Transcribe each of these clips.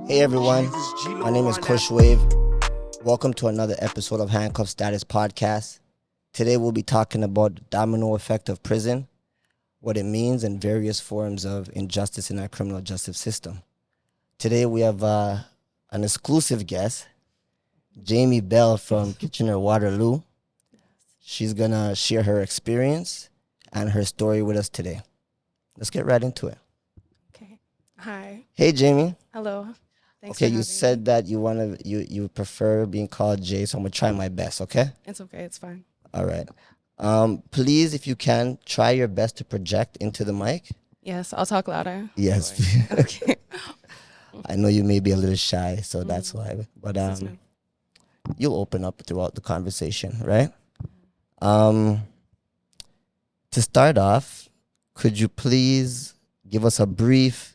Hey everyone, my name is Kush Wave. Welcome to another episode of Handcuff Status Podcast. Today we'll be talking about the domino effect of prison, what it means, and various forms of injustice in our criminal justice system. Today we have an exclusive guest, Jaamee Bell from Kitchener-Waterloo. She's gonna share her experience and her story with us today. Let's get right into it. Okay. Hi. Hey Jaamee. Hello. Thanks Okay, for you having said me. that you prefer being called Jay, so I'm gonna try my best, okay? It's okay. It's fine. All right. Please, if you can, try your best to project into the mic. Yes, I'll talk louder. Yes. Okay. I know you may be a little shy, so that's why. But This is new. you'll open up throughout the conversation, right? To start off, could you please give us a brief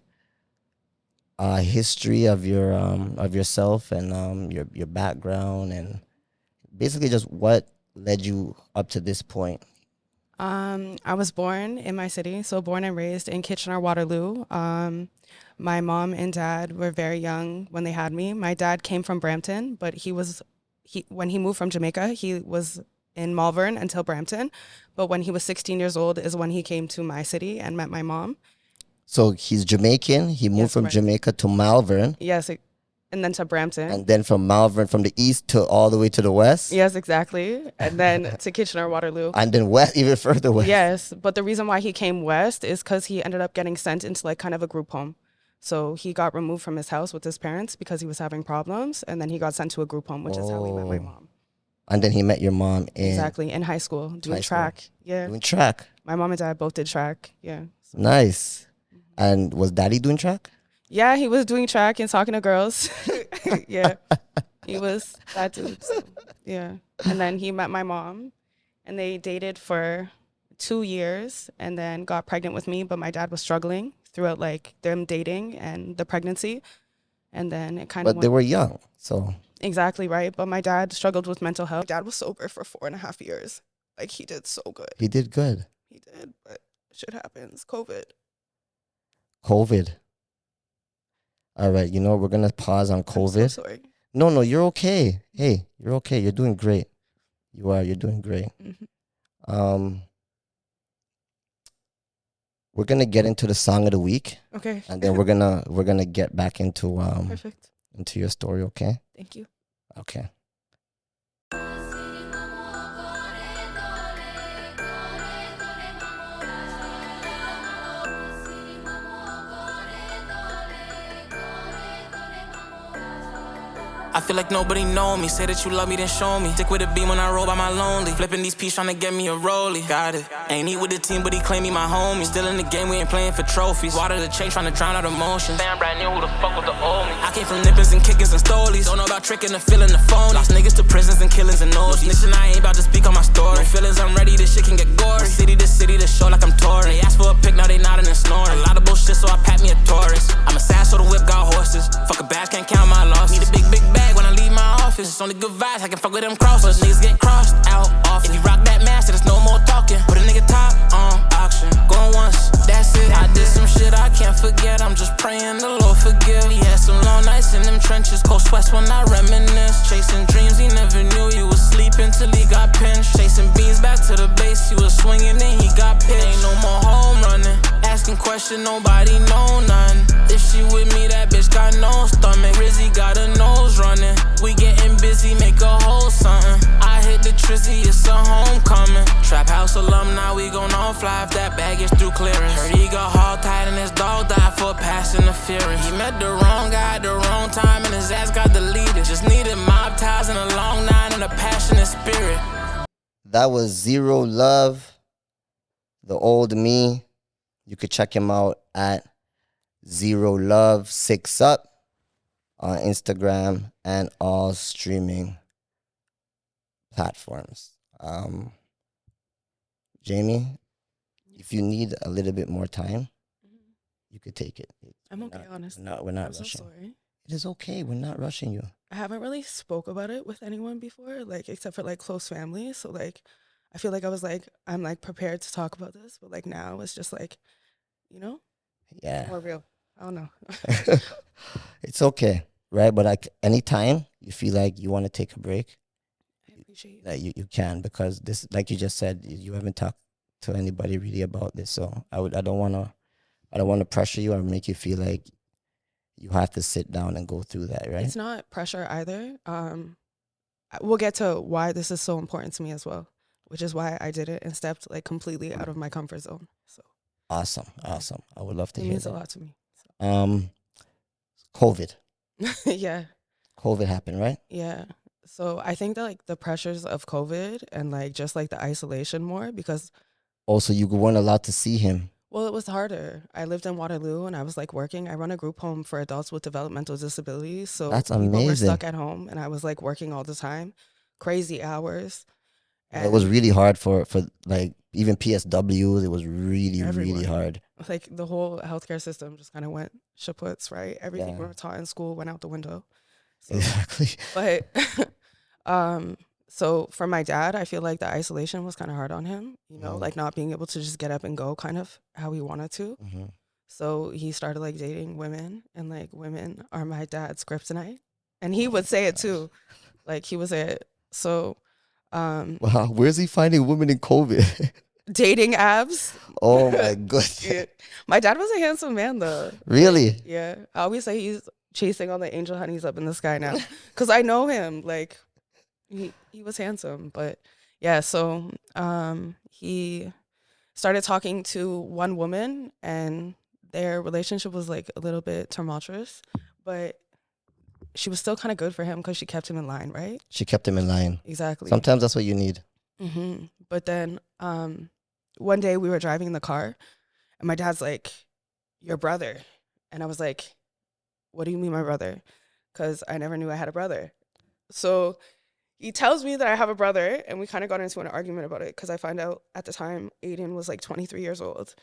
history of yourself and your background, and basically just what led you up to this point? I was born in my city, so born and raised in Kitchener-Waterloo. My mom and dad were very young when they had me. My dad came from Brampton, but when he moved from Jamaica, he was in Malvern until Brampton. But when he was 16 years old is when he came to my city and met my mom. So he's Jamaican. He moved Yes, from correct. Jamaica to Malvern, Yes, and then to Brampton. and then from Malvern, from the east to all the way to the west, Yes, exactly. And then to Kitchener-Waterloo. and then west, even further west. Yes, but the reason why he came west is because he ended up getting sent into like kind of a group home. So he got removed from his house with his parents because he was having problems, and then he got sent to a group home, which is how he met my mom. And then he met your mom Exactly, in high school, doing high school. track. Yeah, doing track. my mom and dad both did track. Yeah. Nice. And was daddy doing track? Yeah, he was doing track and talking to girls. Yeah, he was that dude. So, yeah. And then he met my mom, and they dated for 2 years and then got pregnant with me. But my dad was struggling throughout like them dating and the pregnancy. And then it kind of But they were young, so. Exactly right. But my dad struggled with mental health. My dad was sober for 4.5 years. Like, he did so good. He did good. He did, but shit happens. COVID. All right, we're going to pause on COVID. I'm so sorry. No, you're okay. Hey, you're okay. You're doing great. You're doing great. Mhm. We're going to get into the song of the week, Okay. and then we're going to get back into Perfect. into your story, okay? Thank you. Okay. I feel like nobody know me. Say that you love me, then show me. Stick with a beam when I roll by my lonely. Flipping these peas, trying to get me a rollie. Got it. Ain't eat with the team, but he claim me my homie. Still in the game, we ain't playing for trophies. Water the chain, trying to drown out emotions. Damn, brand new, who the fuck with the old me? I came from nippers and kickers and stolies. Don't know about tricking and feeling the phone. Lost niggas to prisons and killings and no's. No snitching, I ain't about to speak on my story. No feelings, I'm ready, this shit can get gory. City to city, to show like I'm touring. They asked for a pic, now they nodding and snoring. A lot of bullshit, so I packed me a Taurus. I'm a sass, so the whip got horses. Fuck a bash, can't count my losses. Need a big bag when I leave my office. It's only good vibes, I can fuck with them crosses. But niggas get crossed out off. If you rock that mask, there's no more talking. Put a nigga top on auction. Going once, that's it. I did some shit I can't forget. I'm just praying the Lord forgive. He had some long nights in them trenches. Cold sweats when I reminisce. Chasing dreams, he never knew you was sleeping till he got pinched. Chasing beans back to the base, he was swinging and he got pitched. Ain't no more home running. Asking question, nobody know none. If she with me, that bitch got no stomach. Rizzy got a nose running. We getting busy, make a whole something. I hit the trizzy, it's a homecoming. Trap house alumni, we gon' all fly if that baggage through clearance. Heard he got hog tied and his dog died for past interference. He met the wrong guy at the wrong time and his ass got deleted. Just needed mob ties and a long nine and a passionate spirit. That was Zero Love, the old me. You could check him out at Zero Love 6 Up on Instagram and all streaming platforms. Jaamee, if you need a little bit more time, you could take it. I'm okay, honestly. We're not I'm so rushing. sorry. It is okay. We're not rushing you. I haven't really spoke about it with anyone before, like, except for like close family. So like, I feel like I'm like prepared to talk about this, but like now it's just like, Yeah. more real. I don't know. It's okay, right? But like anytime you feel like you want to take a break, I appreciate you. that you can, because this, like you just said, you haven't talked to anybody really about this. So I don't want to pressure you or make you feel like you have to sit down and go through that, right? It's not pressure either. We'll get to why this is so important to me as well, which is why I did it and stepped like completely out of my comfort zone. So Awesome. I would love to it hear means a that. lot to me. COVID. Yeah. COVID happened, right? Yeah. So I think that like the pressures of COVID and like just like the isolation more because Also, you weren't allowed to see him. well, it was harder. I lived in Waterloo and I was like working. I run a group home for adults with developmental disabilities. So That's people were amazing. stuck at home and I was like working all the time, crazy hours. It was And really hard for like even PSWs. It was really everyone, hard. like the whole healthcare system just kind of went shaputs, right? Everything we Yeah. were taught in school went out the window. So, Exactly. but so for my dad, I feel like the isolation was kind of hard on him, you know, like not being able to just get up and go kind of how he wanted to. Mm-hmm. So he started like dating women and like women are my dad's kryptonite. And he would say it too. Like he would say it. So Wow, where's he finding women in COVID? dating apps. Oh my goodness. Yeah. My dad was a handsome man though. Really? Yeah. I always say he's chasing all the angel honeys up in the sky now. Cause I know him. Like he was handsome. But yeah, so he started talking to one woman and their relationship was like a little bit tumultuous, but she was still kind of good for him because she kept him in line, right? She kept him in line. Exactly. Sometimes that's what you need. But then one day we were driving in the car and my dad's like, your brother. And I was like, what do you mean my brother? Because I never knew I had a brother. So he tells me that I have a brother and we kind of got into an argument about it because I find out at the time Aiden was like 23 years old.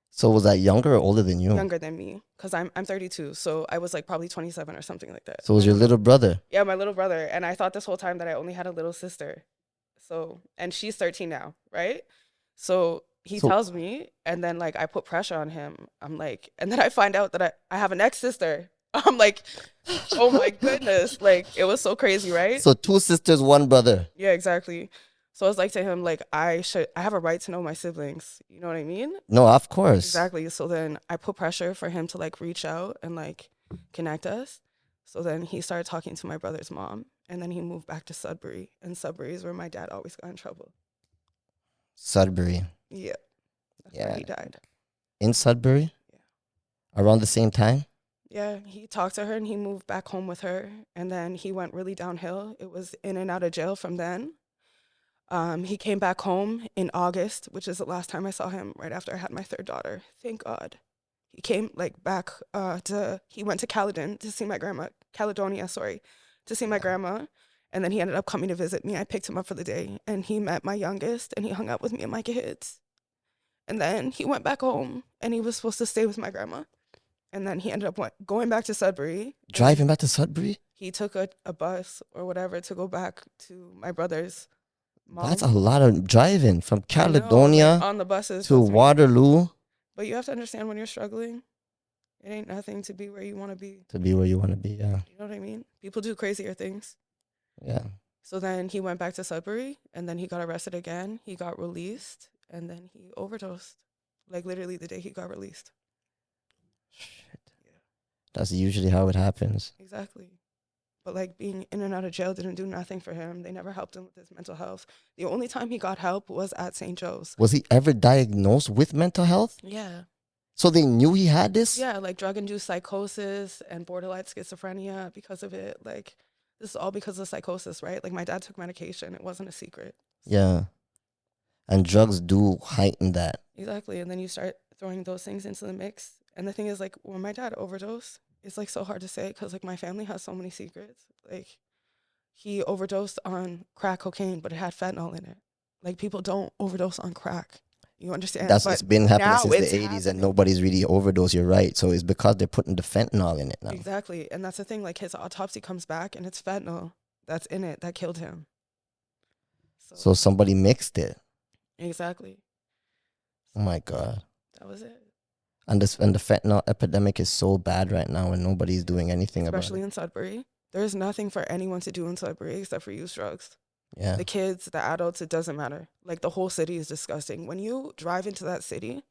So was that younger or older than you? Younger than me because I'm 32. So I was like probably 27 or something like that. So it was your little brother? Yeah, my little brother. And I thought this whole time that I only had a little sister. So, and she's 13 now, right? So he tells me, and then like I put pressure on him. I'm like, and then I find out that I have an ex-sister. I'm like, oh my goodness. Like it was so crazy, right? So 2 sisters, 1 brother. Yeah, exactly. So I was like to him, like, I have a right to know my siblings. You know what I mean? No, of course. Exactly. So then I put pressure for him to like reach out and like connect us. So then he started talking to my brother's mom and then he moved back to Sudbury. And Sudbury is where my dad always got in trouble. Sudbury. Yeah. That's where he died. In Sudbury? Yeah. Around the same time? Yeah, he talked to her and he moved back home with her. And then he went really downhill. It was in and out of jail from then. He came back home in August, which is the last time I saw him right after I had my 3rd daughter. Thank God. He came like back he went to Caledonia to see my grandma, to see my grandma. And then he ended up coming to visit me. I picked him up for the day and he met my youngest and he hung out with me and my kids. And then he went back home and he was supposed to stay with my grandma. And then he ended up going back to Sudbury. Driving back to Sudbury? He took a bus or whatever to go back to my brother's mom. That's a lot of driving from Caledonia on the buses to Waterloo. But you have to understand when you're struggling, it ain't nothing to be where you want to be. To be where you want to be, yeah. You know what I mean? People do crazier things. Yeah. So then he went back to Sudbury and then he got arrested again. He got released and then he overdosed. Like literally the day he got released. Shit. Yeah. That's usually how it happens. Exactly. But like being in and out of jail didn't do nothing for him. They never helped him with his mental health. The only time he got help was at St. Joe's. Was he ever diagnosed with mental health? Yeah. So they knew he had this? Yeah, like drug-induced psychosis and borderline schizophrenia because of it. Like this is all because of psychosis, right? Like my dad took medication. It wasn't a secret. Yeah. And drugs do heighten that. Exactly. And then you start throwing those things into the mix. And the thing is, like, when my dad overdosed, it's like so hard to say because like my family has so many secrets. Like he overdosed on crack cocaine, but it had fentanyl in it. Like people don't overdose on crack. You understand? That's but it's been happening since the 80s happening. and nobody's really overdosed. You're right. So it's because they're putting the fentanyl in it now. Exactly. And that's the thing. Like his autopsy comes back and it's fentanyl that's in it that killed him. So somebody mixed it. Exactly. Oh my God. That was it. And the fentanyl epidemic is so bad right now, and nobody's doing anything especially about in Sudbury. There's nothing for anyone to do in Sudbury except for use drugs. it. Yeah. The kids, the adults, it doesn't matter. Like, the whole city is disgusting. When you drive into that city,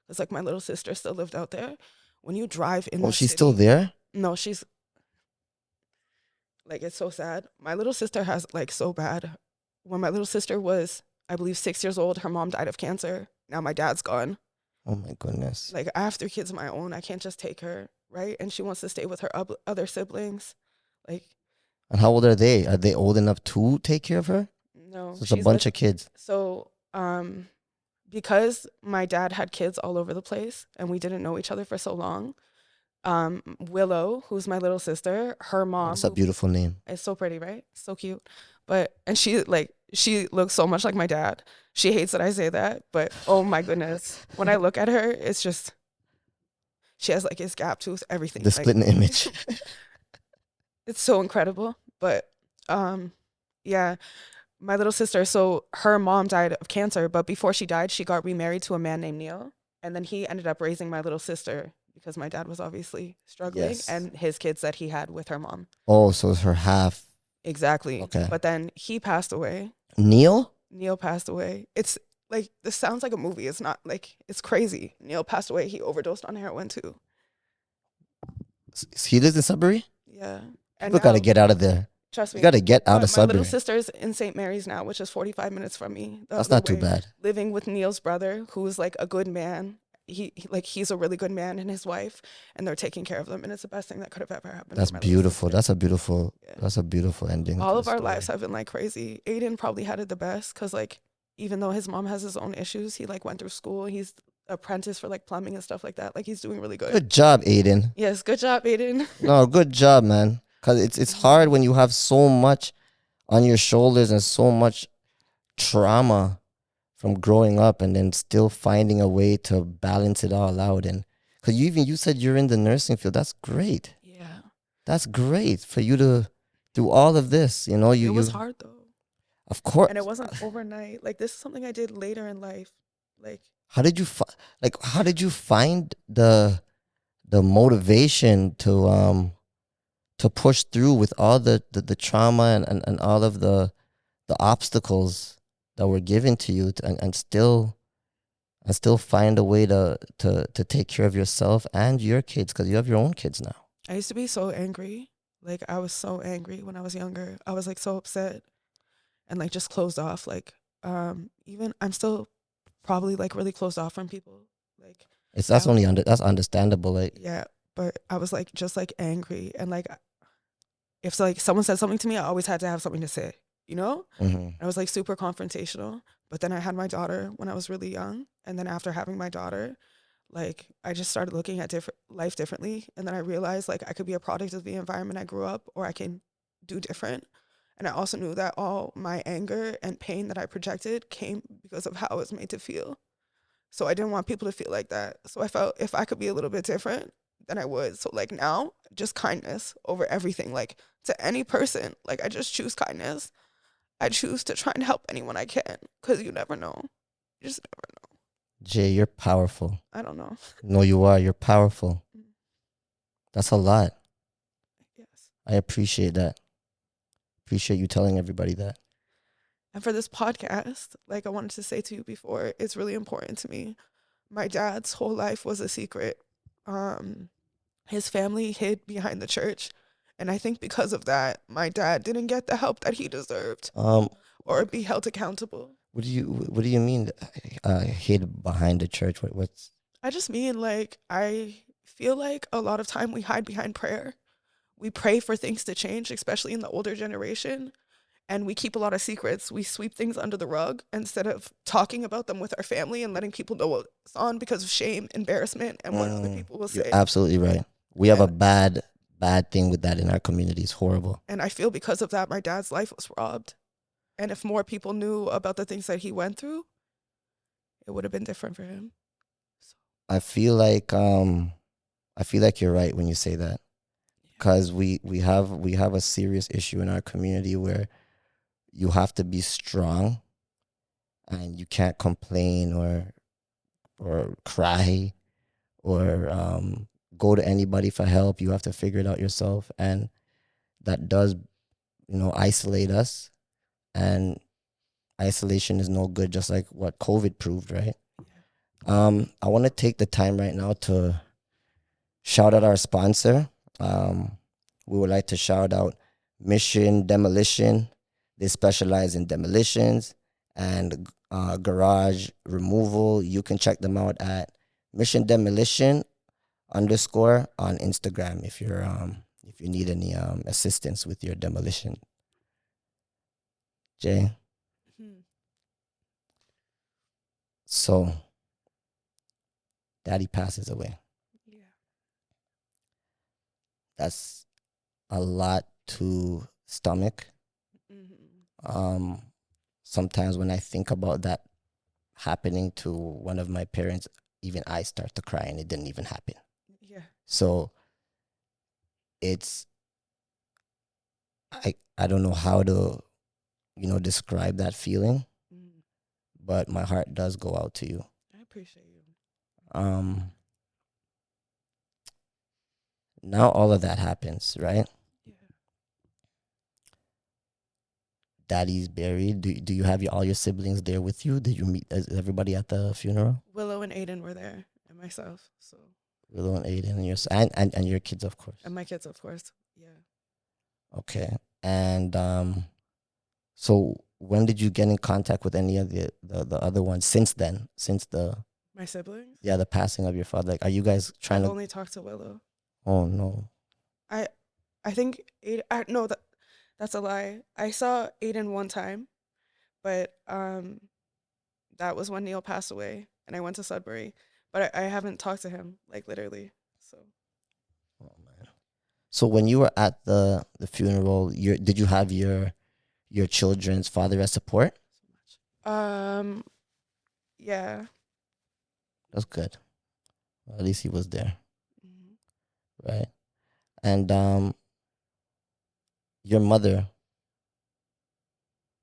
it's like my little sister still lived out there. When you drive in Oh, that she's city, still there? no, she's like, it's so sad. My little sister has like so bad. When my little sister was, I believe, 6 years old, her mom died of cancer. Now my dad's gone. Oh my goodness. Like, I have 3 kids of my own. I can't just take her, right? And she wants to stay with her other siblings. Like, And how old are they? Are they old enough to take care of her? no, So it's a bunch of kids. So, because my dad had kids all over the place and we didn't know each other for so long, Willow, who's my little sister, her mom. That's a beautiful name. It's so pretty, right? So cute. And she looks so much like my dad. She hates that I say that, but oh my goodness. When I look at her, it's just, she has like his gap tooth, everything. The split image. It's so incredible. But yeah, my little sister, so her mom died of cancer, but before she died, she got remarried to a man named Neil. And then he ended up raising my little sister because my dad was obviously struggling, Yes. and his kids that he had with her mom. Oh, so it's her half. Exactly. Okay. But then he passed away. Neil? Neil passed away. It's like, this sounds like a movie. It's not, like, it's crazy. Neil passed away. He overdosed on heroin too. He lives in Sudbury? Yeah. And People got to get out of there. Trust me. You got to get out of my Sudbury. little sister's in St. Mary's now, which is 45 minutes from me. That's not too bad. Living with Neil's brother, who's like a good man. He's a really good man, and his wife, and they're taking care of them, and it's the best thing that could have ever happened. That's beautiful. That's a beautiful ending. All to of the our story. lives have been like crazy. Aiden probably had it the best because, like, even though his mom has his own issues, he like went through school. He's apprentice for like plumbing and stuff like that. Like, he's doing really good. Good job, Aiden. Yes, good job, Aiden. No, good job, man. Because it's hard when you have so much on your shoulders and so much trauma from growing up, and then still finding a way to balance it all out. And because you said you're in the nursing field. That's great. Yeah. That's great for you to do all of this. You know, It was hard though. Of course. And it wasn't overnight. Like, this is something I did later in life. Like, how did you find the motivation to push through with all the trauma and all of the obstacles that were given to you, and still find a way to take care of yourself and your kids, because you have your own kids now? I used to be so angry. Like, I was so angry when I was younger. I was like so upset and like just closed off. Like, even I'm still probably like really closed off from people. Like, That's understandable. Like, yeah, but I was like just like angry, and like, if like someone said something to me, I always had to have something to say, you know? mm-hmm. I was like super confrontational. But then I had my daughter when I was really young, and then after having my daughter, like, I just started looking at life differently, and then I realized like I could be a product of the environment I grew up, or I can do different. And I also knew that all my anger and pain that I projected came because of how I was made to feel. So I didn't want people to feel like that. So I felt if I could be a little bit different, then I would. So like now, just kindness over everything. Like, to any person, like, I just choose kindness. I choose to try and help anyone I can, because you never know. You just never know. Jay, you're powerful. I don't know. No, you are. You're powerful. That's a lot. Yes. I appreciate that. Appreciate you telling everybody that. And for this podcast, like I wanted to say to you before, it's really important to me. My dad's whole life was a secret. His family hid behind the church. And I think because of that, my dad didn't get the help that he deserved, or be held accountable. What do you mean, hid behind the church? What's? I just mean, like, I feel like a lot of time we hide behind prayer. We pray for things to change, especially in the older generation. And we keep a lot of secrets. We sweep things under the rug instead of talking about them with our family and letting people know what's on because of shame, embarrassment, and what other people will say. You're absolutely right. We have a bad thing with that in our community. It's horrible. And I feel because of that, my dad's life was robbed. And if more people knew about the things that he went through, it would have been different for him. So. I feel like you're right when you say that, because we have a serious issue in our community where you have to be strong, and you can't complain or cry or go to anybody for help. You have to figure it out yourself, and that does, isolate us. And isolation is no good, just like what COVID proved, right? I want to take the time right now to shout out our sponsor. We would like to shout out Mission Demolition. They specialize in demolitions and garage removal. You can check them out at Mission Demolition _ on Instagram if you need any assistance with your demolition. Jay. So, Daddy passes away. Yeah. That's a lot to stomach. Sometimes when I think about that happening to one of my parents, even I start to cry, and it didn't even happen. Yeah. So I don't know how to, describe that feeling, but my heart does go out to you. I appreciate you. Now all of that happens, right? Yeah. Daddy's buried. Do you have all your siblings there with you? Did you meet everybody at the funeral? Willow and Aiden were there, and myself. So Willow and Aiden and your kids, of course. And my kids, of course. Yeah. Okay. And so when did you get in contact with any of the other ones since then? Since my siblings? Yeah, the passing of your father. Like, are you guys trying I've to only talked to Willow. Oh no. I think no, that's a lie. I saw Aiden one time, but that was when Neil passed away, and I went to Sudbury. But I haven't talked to him, like, literally. So. Oh man. So when you were at the funeral, did you have your children's father as support? Yeah. That's good. Well, at least he was there. Right. And your mother,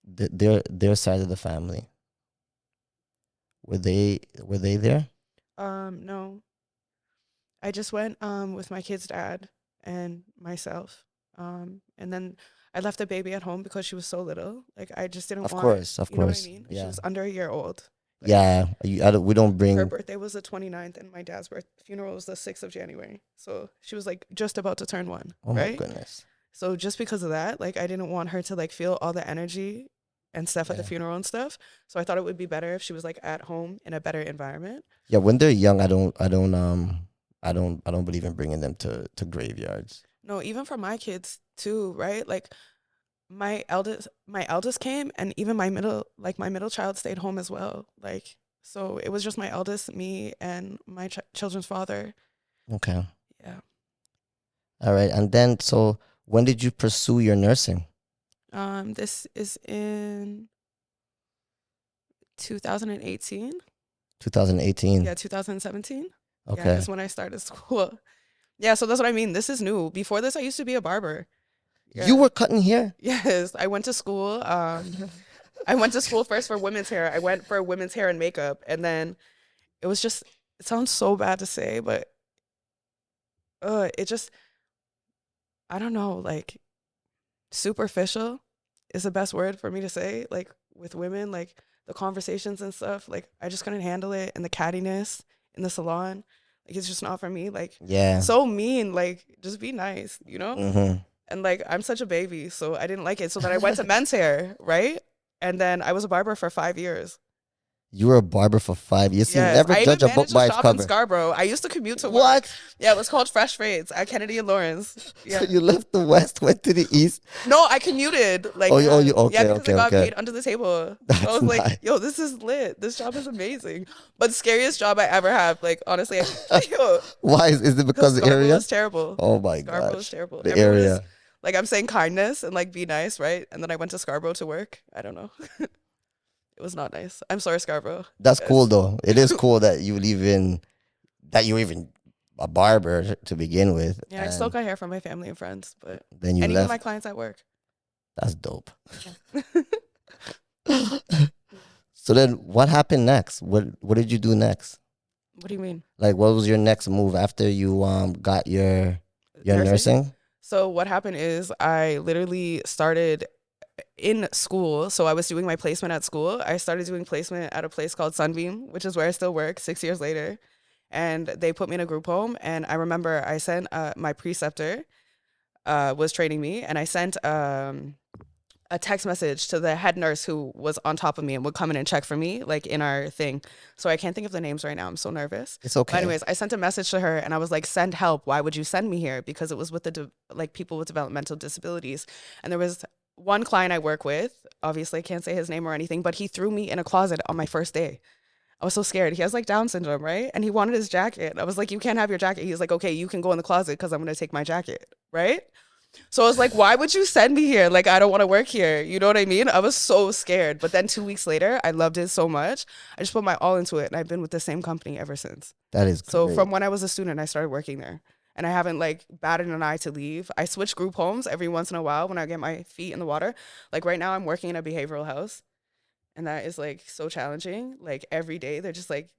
their side of the family, were they there? No. I just went with my kid's dad and myself. And then I left the baby at home because she was so little. Like, I just didn't want. Of course. You know what I mean? Yeah. She was under a year old. Like, yeah. We don't bring. Her birthday was the 29th, and my dad's funeral was the 6th of January. So she was like just about to turn 1. Oh right? my goodness. So just because of that, like, I didn't want her to like feel all the energy and stuff at the funeral and stuff. So I thought it would be better if she was like at home in a better environment. Yeah, when they're young, I don't believe in bringing them to graveyards. No, even for my kids too, right? Like, my eldest came, and even my middle child stayed home as well. Like, so it was just my eldest, me, and my children's father. Okay. Yeah. All right. And then, so when did you pursue your nursing? This is in 2018. 2018. Yeah, 2017. Okay. Yeah, that's when I started school. Yeah, so that's what I mean. This is new. Before this, I used to be a barber. Yeah. You were cutting hair? Yes, I went to school. I went to school first for women's hair. I went for women's hair and makeup, and then it was just. It sounds so bad to say, but it just. I don't know, like, superficial is the best word for me to say. Like, with women, like, the conversations and stuff, like, I just couldn't handle it, and the cattiness in the salon, like, it's just not for me. Like, yeah, so mean. Like, just be nice, you know. Mm-hmm. And like, I'm such a baby, so I didn't like it. So then I went to men's hair, right? And then I was a barber for 5 years. You were a barber for 5 years. Yes, You never I judge a even book managed by a its shop in cover. Scarborough. I used to commute to work. What? Yeah, it was called Fresh Fades at Kennedy and Lawrence. Yeah. So you left the West, went to the East. No, I commuted. Like, you yeah, okay, because okay, I got okay. paid under the table. That's So I was like, nice. yo, this is lit. This job is amazing. But the scariest job I ever had, like, honestly, yo, Why is it because the Scarborough area? was terrible. Oh my Scarborough gosh, was terrible. the Everyone area. was- like, I'm saying kindness and like be nice, right? And then I went to Scarborough to work. I don't know. It was not nice. I'm sorry, Scarborough. That's Yes. cool though. It is cool that you're even a barber to begin with. Yeah, I still got hair from my family and friends, but Then you and even left. my clients at work. That's dope. Yeah. So then, what happened next? What did you do next? What do you mean? Like, what was your next move after you got your nursing? So what happened is I literally started in school. So I was doing my placement at school. I started doing placement at a place called Sunbeam, which is where I still work 6 years later. And they put me in a group home. And I remember I sent my preceptor was training me, and I sent a text message to the head nurse who was on top of me and would come in and check for me, like in our thing. So I can't think of the names right now. I'm so nervous. It's okay. But anyways, I sent a message to her and I was like, send help. Why would you send me here? Because it was with the like people with developmental disabilities. And there was one client I work with, obviously I can't say his name or anything, but he threw me in a closet on my first day. I was so scared. He has like Down syndrome, right? And he wanted his jacket. I was like, you can't have your jacket. He's like, okay, you can go in the closet because I'm going to take my jacket, right? So I was like, why would you send me here? Like, I don't want to work here. You know what I mean? I was so scared. But then 2 weeks later, I loved it so much. I just put my all into it. And I've been with the same company ever since. That is great. So from when I was a student, I started working there. And I haven't like batted an eye to leave. I switch group homes every once in a while when I get my feet in the water. Like right now I'm working in a behavioral house. And that is like so challenging. Like every day they're just like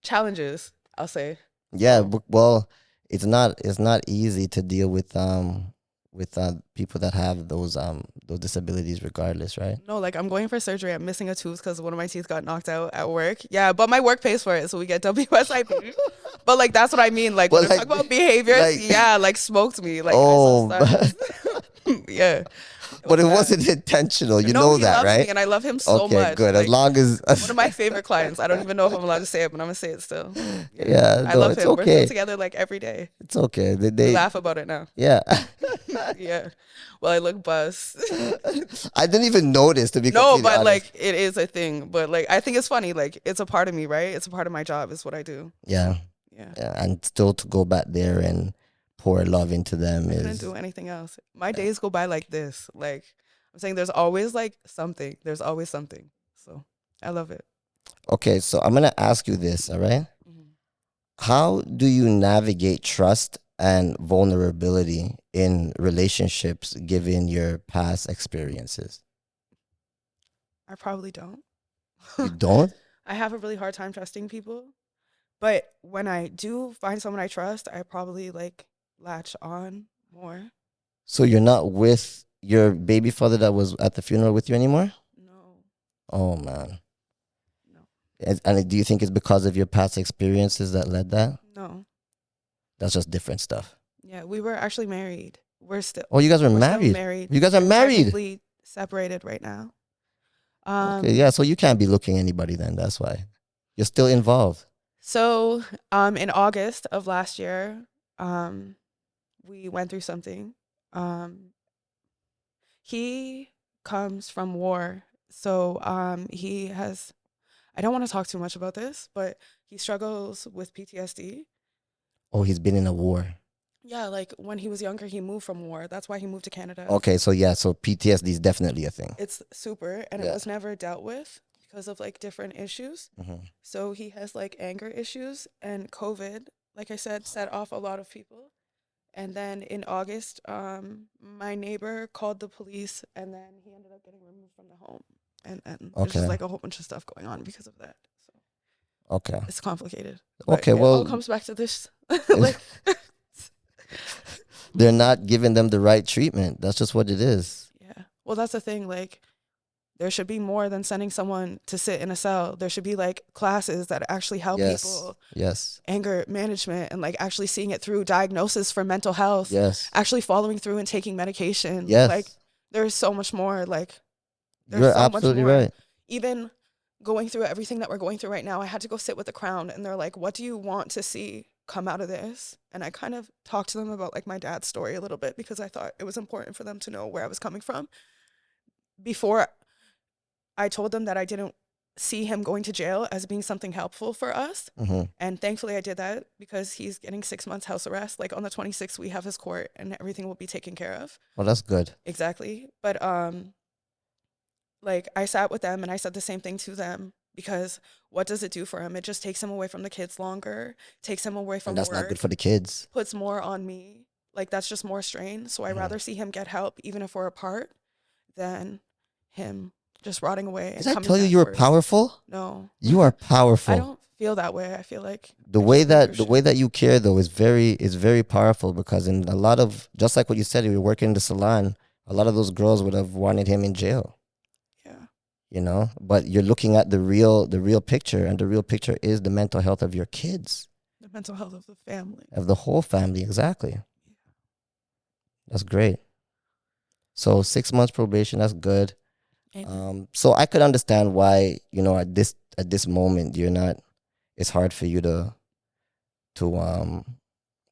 challenges, I'll say. Yeah, well, it's not easy to deal with people that have those disabilities regardless, right? No, like I'm going for surgery. I'm missing a tooth because one of my teeth got knocked out at work. Yeah, but my work pays for it, so we get WSIB. But like that's what I mean. Like when I talk about behaviors, like smoked me. Like oh, yeah. But it wasn't intentional. You know he that, loves right? Me and I love him so much. Okay, good. Like, as long as one of my favorite clients. I don't even know if I'm allowed to say it, but I'm gonna say it still. Yeah, I love him. Okay. We're still together like every day. It's okay. We laugh about it now. Yeah. Yeah. Well, I look bust. I didn't even notice, to be no, completely but honest. like it is a thing. But like I think it's funny. Like it's a part of me, right? It's a part of my job. It's what I do. Yeah. And still to go back there and pour love into them I couldn't do anything else. My days go by like this. Like I'm saying, there's always like something. There's always something. So I love it. Okay, so I'm gonna ask you this. All right. Mm-hmm. How do you navigate trust and vulnerability in relationships given your past experiences? I probably don't. You don't? I have a really hard time trusting people. But when I do find someone I trust, I probably like latch on more. So you're not with your baby father that was at the funeral with you anymore? No. Oh, man. No. And do you think it's because of your past experiences that led that? No. That's just different stuff. Yeah, we were actually married. We're still. Oh, you guys are married? Still married. You guys are married? Technically separated right now. Okay, yeah, so you can't be looking anybody then. That's why. You're still involved. So in August of last year, we went through something. He comes from war. So he has, I don't want to talk too much about this, but he struggles with PTSD. Oh, he's been in a war. Yeah, like when he was younger, he moved from war. That's why he moved to Canada. Okay, so yeah, so PTSD is definitely a thing. It's super, and it was never dealt with because of like different issues. Mm-hmm. So he has like anger issues, and COVID, like I said, set off a lot of people. And then in August, my neighbor called the police, and then he ended up getting removed from the home. And there's just like a whole bunch of stuff going on because of that. So it's complicated. Okay, but well, it all comes back to this. Like, they're not giving them the right treatment. That's just what it is. Yeah. Well, that's the thing. Like, there should be more than sending someone to sit in a cell. There should be like classes that actually help people. Yes. Anger management and like actually seeing it through, diagnosis for mental health. Yes. Actually following through and taking medication. Yes. Like there's so much more. Like you're so absolutely right. Even going through everything that we're going through right now, I had to go sit with the Crown, and they're like, "What do you want to see come out of this?" And I kind of talked to them about like my dad's story a little bit because I thought it was important for them to know where I was coming from. Before I told them that I didn't see him going to jail as being something helpful for us. Mm-hmm. And thankfully I did that because he's getting 6 months house arrest. Like on the 26th, we have his court and everything will be taken care of. Well, that's good. Exactly. But like I sat with them and I said the same thing to them because what does it do for him? It just takes him away from the kids longer, takes him away from and that's work, not good for the kids. Puts more on me. Like that's just more strain. So I'd rather see him get help, even if we're apart, than him just rotting away. Did I tell you you were powerful? No. You are powerful. I don't feel that way. I feel like the I way just went that through shit. you care though is very powerful, because in a lot of, just like what you said, you were working in the salon, a lot of those girls would have wanted him in jail, Yeah. you know. But you're looking at the real picture, and the real picture is the mental health of your kids, The mental health of the family. of the whole family. Exactly. That's great. So 6 months probation, that's good. Amen. So I could understand why, at this moment you're not. It's hard for you to um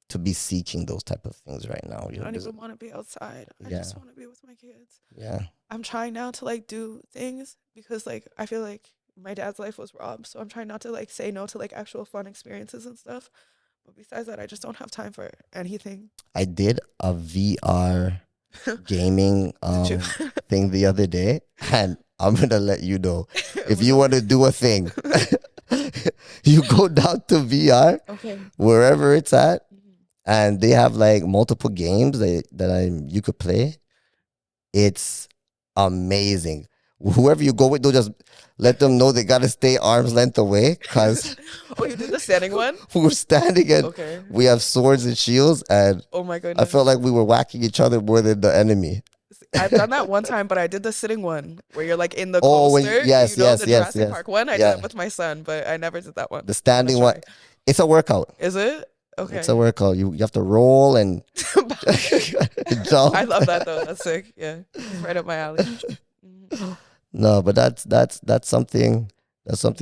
to be seeking those type of things right now. I don't even want to be outside. I Yeah, just want to be with my kids. yeah, I'm trying now to like do things because like I feel like my dad's life was robbed. So I'm trying not to like say no to like actual fun experiences and stuff. But besides that, I just don't have time for anything. I did a VR gaming Did you? thing the other day, and I'm gonna let you know, It if was you want to do a thing, you go down to VR okay. wherever it's at, Mhm. and they have like multiple games you could play. It's amazing. Whoever you go with, don't just let them know they gotta stay arm's length away, because Oh, you did the standing one? we're standing and Okay. we have swords and shields, and Oh my I goodness. felt like we were whacking each other more than the enemy. I've done that one time, but I did the sitting one where you're like in the Oh, coaster. yes, You know, yes, the yes, Jurassic yes. Park one. I did Yeah, that with my son, but I never did that one. the I'm gonna standing one. try. It's a workout. Is it? It's a Okay. workout. You have to roll and jump. I love that though. That's sick. Yeah. It's right up my alley. Mhm. No, but that's something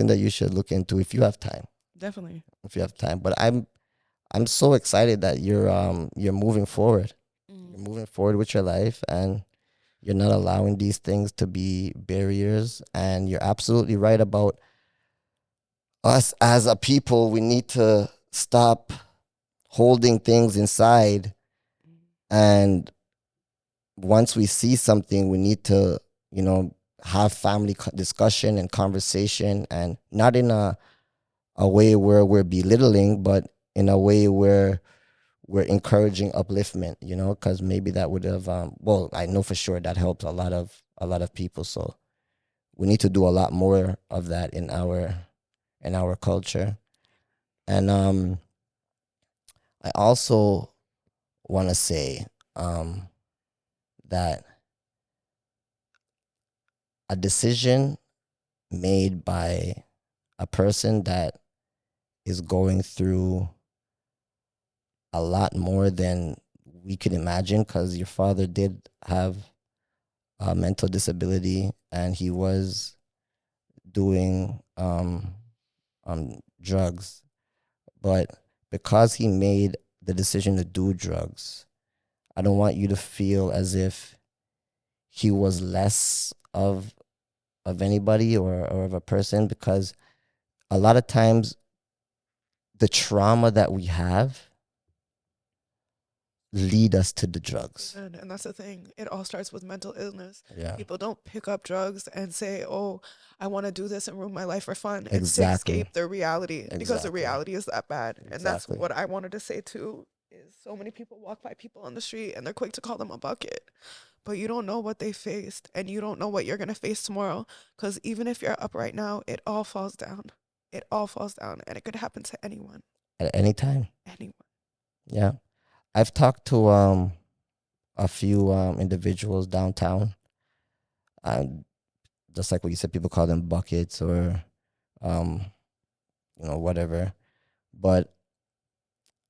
that you should look into if you have time. Definitely. If you have time. But I'm so excited that you're moving forward. You're Mm. moving forward with your life, and you're not allowing these things to be barriers. And you're absolutely right about us as a people. We need to stop holding things inside, and once we see something, we need to, have family discussion and conversation, and not in a way where we're belittling, but in a way where we're encouraging upliftment, because maybe that would have, well, I know for sure that helps a lot of people. So we need to do a lot more of that in our culture. And I also want to say that a decision made by a person that is going through a lot more than we could imagine, because your father did have a mental disability, and he was doing drugs. But because he made the decision to do drugs, I don't want you to feel as if he was less of anybody, or of a person, because a lot of times the trauma that we have lead us to the drugs. And that's the thing. It all starts with mental illness. Yeah, People don't pick up drugs and say, "Oh, I want to do this and ruin my life for fun." It's to exactly, escape their reality because the exactly, reality is that bad. And that's exactly. what I wanted to say too. Is so many people walk by people on the street and they're quick to call them a bucket, but you don't know what they faced, and you don't know what you're gonna face tomorrow. Because even if you're up right now, it all falls down. It all falls down, and it could happen to anyone. At any time. Anyone. Yeah, I've talked to a few individuals downtown, and just like what you said, people call them buckets, or um, whatever. But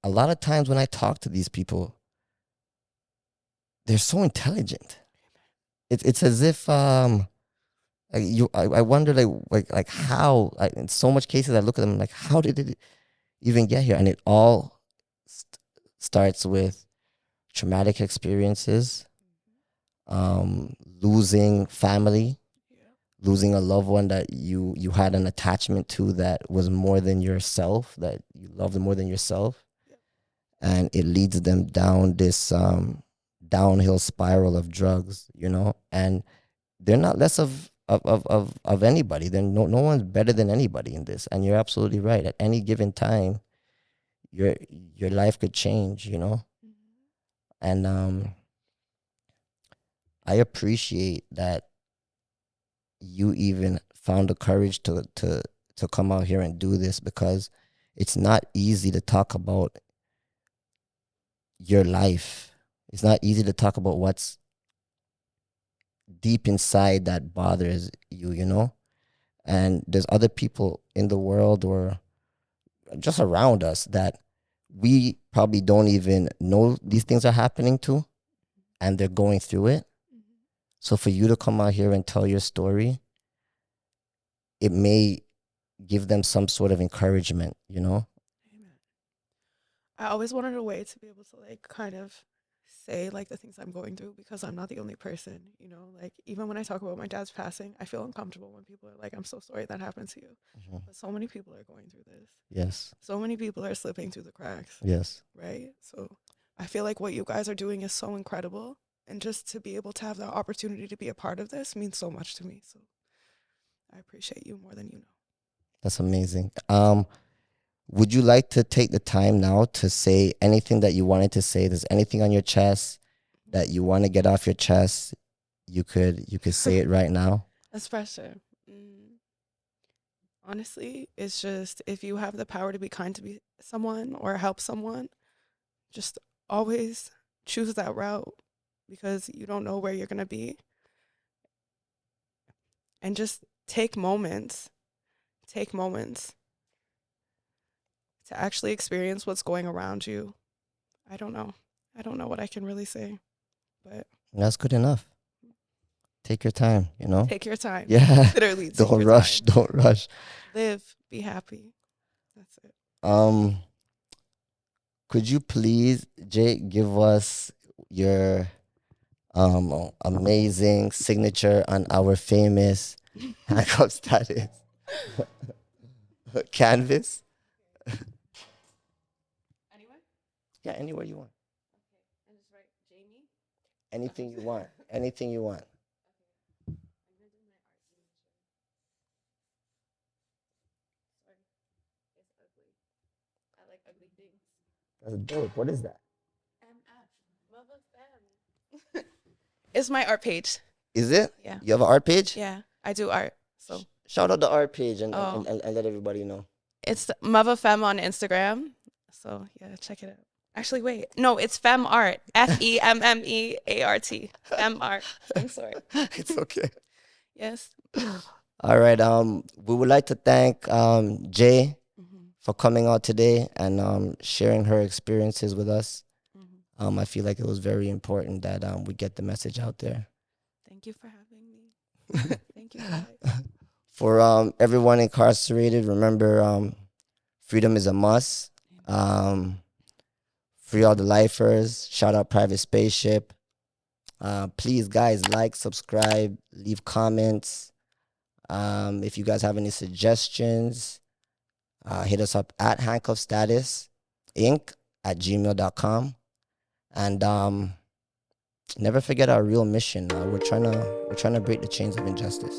a lot of times when I talk to these people, they're so intelligent. It's as if I wonder, like how, in so much cases I look at them like, how did it even get here? And it all starts with traumatic experiences, losing family, Yeah. losing a loved one that you had an attachment to, that was more than yourself, that you loved more than yourself, Yeah. and it leads them down this downhill spiral of drugs, and they're not less of anybody. Then no one's better than anybody in this. And you're absolutely right. At any given time, your life could change. Mhm. And I appreciate that you even found the courage to to come out here and do this, because it's not easy to talk about your life. It's not easy to talk about what's deep inside that bothers you, you know? And there's other people in the world or just around us that we probably don't even know these things are happening to, and they're going through it. So for you to come out here and tell your story, it may give them some sort of encouragement, you know? Amen. I always wanted a way to be able to like kind of say like the things I'm going through, because I'm not the only person, you know, like even when I talk about my dad's passing, I feel uncomfortable when people are like, I'm so sorry that happened to you. But so many people are going through this. Yes. So many people are slipping through the cracks. Yes. Right. So I feel like what you guys are doing is so incredible. And just to be able to have the opportunity to be a part of this means so much to me. So I appreciate you more than you know. That's amazing. Would you like to take the time now to say anything that you wanted to say? There's anything on your chest that you want to get off your chest? You could say it right now. That's pressure. Honestly, it's just if you have the power to be kind to be someone or help someone, just always choose that route, because you don't know where you're going to be. And just take moments to actually experience what's going around you. I don't know what I can really say, but That's good enough. Take your time, you know? take your time. Yeah. Literally. Don't rush. Time. Don't rush. Live. Be happy. That's it. Could you please, Jake, give us your amazing signature on our famous Handcuff status canvas? Anywhere? Yeah, anywhere you want. Okay. And just write Jaamee. Anything you want. Anything you want. I'm gonna do my art signature. Sorry. It's ugly. I like ugly things. That's dope. What is that? MF. Mother fam. It's my art page. Is it? Yeah. You have an art page? Yeah. I do art. So Shout out the art page and, Oh. and let everybody know. it's Mother Fem on Instagram. So yeah, check it out. Actually, wait. No, it's Fem Art. FEMMEART. Fem Art. I'm sorry. It's okay. Yes. All right. We would like to thank Jay Mm-hmm. for coming out today and sharing her experiences with us. Mm-hmm. I feel like it was very important that we get the message out there. Thank you for having me. Thank you, guys. For everyone incarcerated, remember, freedom is a must. Free all the lifers. Shout out Private Spaceship. Please, guys, like, subscribe, leave comments. If you guys have any suggestions, hit us up at Handcuff Status Inc. at gmail.com. And never forget our real mission. We're trying to break the chains of injustice.